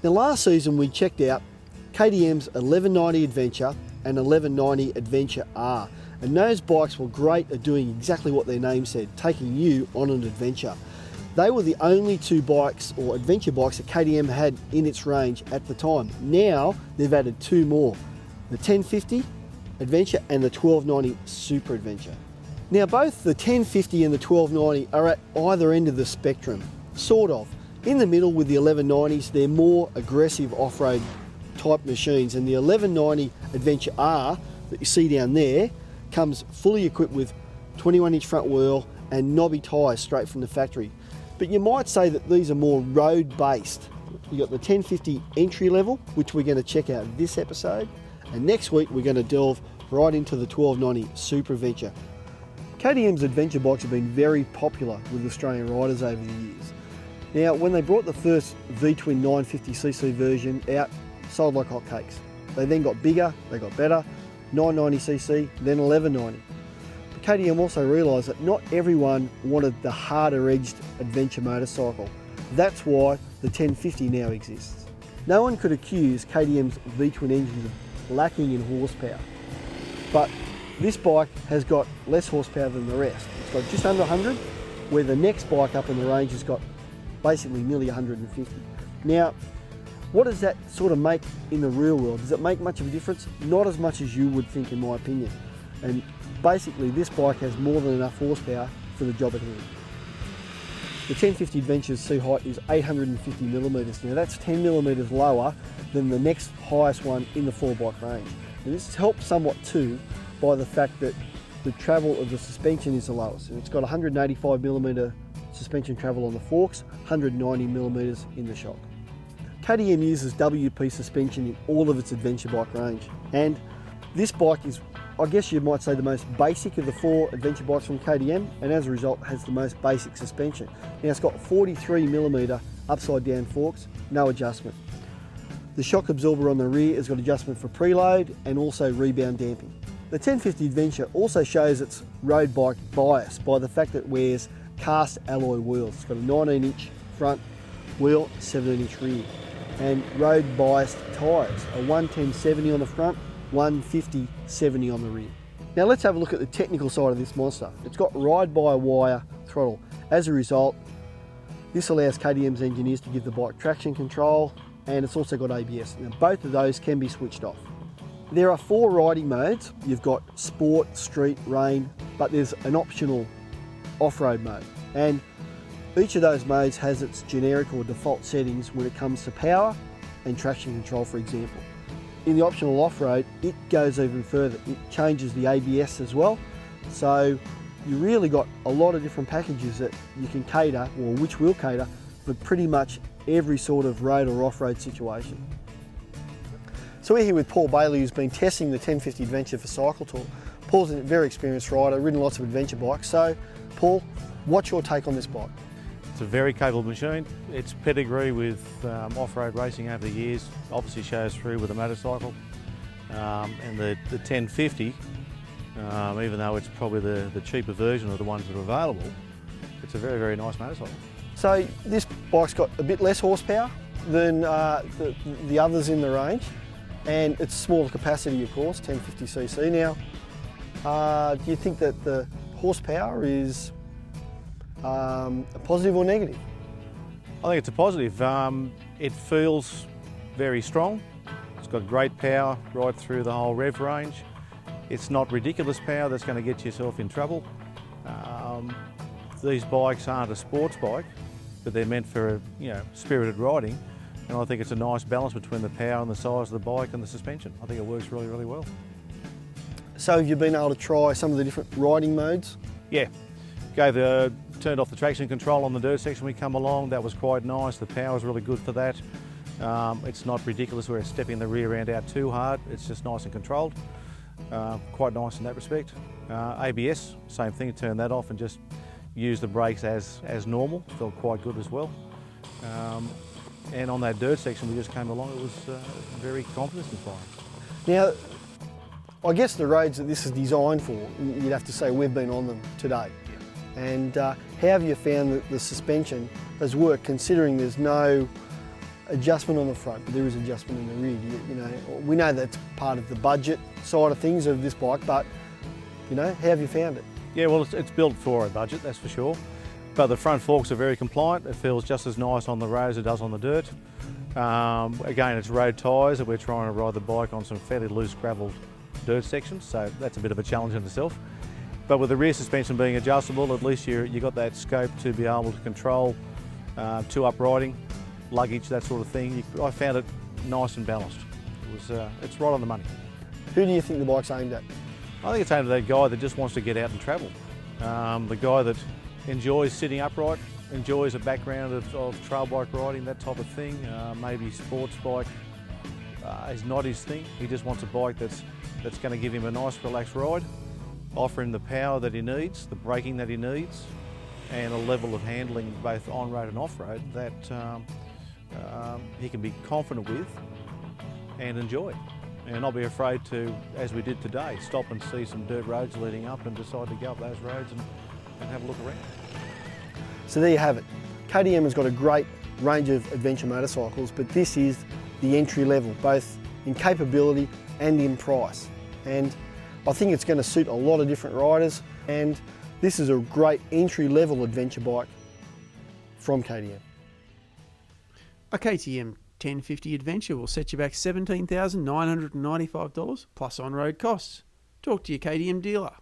Now last season we checked out KTM's 1190 Adventure and 1190 Adventure R, and those bikes were great at doing exactly what their name said, taking you on an adventure. They were the only two bikes or adventure bikes that KTM had in its range at the time. Now they've added two more, the 1050 Adventure and the 1290 Super Adventure. Now both the 1050 and the 1290 are at either end of the spectrum, sort of. In the middle with the 1190s, they're more aggressive off-road type machines, and the 1190 Adventure R that you see down there comes fully equipped with 21-inch front wheel and knobby tyres straight from the factory. But you might say that these are more road-based. You've got the 1050 entry level, which we're going to check out this episode, and next week we're going to delve right into the 1290 Super Adventure. KTM's adventure bikes have been very popular with Australian riders over the years. Now, when they brought the first V-twin 950cc version out, sold like hotcakes. They then got bigger, they got better, 990cc, then 1190. But KTM also realised that not everyone wanted the harder-edged adventure motorcycle. That's why the 1050 now exists. No one could accuse KTM's V-twin engines of lacking in horsepower, but this bike has got less horsepower than the rest. It's got just under 100, where the next bike up in the range has got basically nearly 150. Now, what does that sort of make in the real world? Does it make much of a difference? Not as much as you would think, in my opinion. And basically this bike has more than enough horsepower for the job at hand. The 1050 Adventure's seat height is 850 millimetres. Now that's 10 millimetres lower than the next highest one in the 4-bike range. And this is helped somewhat too by the fact that the travel of the suspension is the lowest. And it's got 185 millimetre suspension travel on the forks, 190 millimetres in the shock. KTM uses WP suspension in all of its adventure bike range, and this bike is, I guess you might say, the most basic of the 4 adventure bikes from KTM, and as a result has the most basic suspension. Now it's got 43mm upside down forks, no adjustment. The shock absorber on the rear has got adjustment for preload and also rebound damping. The 1050 Adventure also shows its road bike bias by the fact that it wears cast alloy wheels. It's got a 19-inch front wheel, 17-inch rear, and road biased tyres, a 110/70 on the front, 150/70 on the rear. Now let's have a look at the technical side of this monster. It's got ride-by-wire throttle. As a result, this allows KTM's engineers to give the bike traction control, and it's also got ABS. Now both of those can be switched off. There are 4 riding modes. You've got sport, street, rain, but there's an optional off-road mode. And each of those modes has its generic or default settings when it comes to power and traction control, for example. In the optional off-road, it goes even further. It changes the ABS as well. So you really got a lot of different packages that you can cater, or which will cater, for pretty much every sort of road or off-road situation. So we're here with Paul Bailey, who's been testing the 1050 Adventure for Cycle Tour. Paul's a very experienced rider, ridden lots of adventure bikes. So, Paul, what's your take on this bike? It's a very capable machine. Its pedigree with off-road racing over the years obviously shows through with the motorcycle. And the 1050, even though it's probably the cheaper version of the ones that are available, it's a very, very nice motorcycle. So this bike's got a bit less horsepower than the others in the range, and it's smaller capacity, of course, 1050cc. Now, do you think that the horsepower is a positive or negative? I think it's a positive. It feels very strong. It's got great power right through the whole rev range. It's not ridiculous power that's going to get yourself in trouble. These bikes aren't a sports bike, but they're meant for spirited riding. And I think it's a nice balance between the power and the size of the bike and the suspension. I think it works really, really well. So have you been able to try some of the different riding modes? Yeah. Turned off the traction control on the dirt section we come along. That was quite nice. The power's really good for that. It's not ridiculous where it's stepping the rear end out too hard. It's just nice and controlled. Quite nice in that respect. ABS, same thing, turn that off and just use the brakes as normal. Felt quite good as well. And on that dirt section we just came along, it was very confidence inspiring. Now, I guess the roads that this is designed for, you'd have to say we've been on them today. And how have you found that the suspension has worked, considering there's no adjustment on the front, but there is adjustment in the rear. You know, we know that's part of the budget side of things of this bike, but you know, how have you found it? Yeah, well, it's built for a budget, that's for sure. But the front forks are very compliant. It feels just as nice on the road as it does on the dirt. Again, it's road tyres, and we're trying to ride the bike on some fairly loose gravelled dirt sections, so that's a bit of a challenge in itself. But with the rear suspension being adjustable, at least you got that scope to be able to control two-up riding, luggage, that sort of thing. I found it nice and balanced. It's right on the money. Who do you think the bike's aimed at? I think it's aimed at that guy that just wants to get out and travel. The guy that enjoys sitting upright, enjoys a background of trail bike riding, that type of thing. Maybe sports bike is not his thing. He just wants a bike that's going to give him a nice relaxed ride, offer him the power that he needs, the braking that he needs, and a level of handling both on-road and off-road that he can be confident with and enjoy. And not be afraid to, as we did today, stop and see some dirt roads leading up and decide to go up those roads and have a look around. So there you have it. KTM has got a great range of adventure motorcycles, but this is the entry level, both in capability and in price. And I think it's going to suit a lot of different riders, and this is a great entry level adventure bike from KTM. A KTM 1050 Adventure will set you back $17,995 plus on-road costs. Talk to your KTM dealer.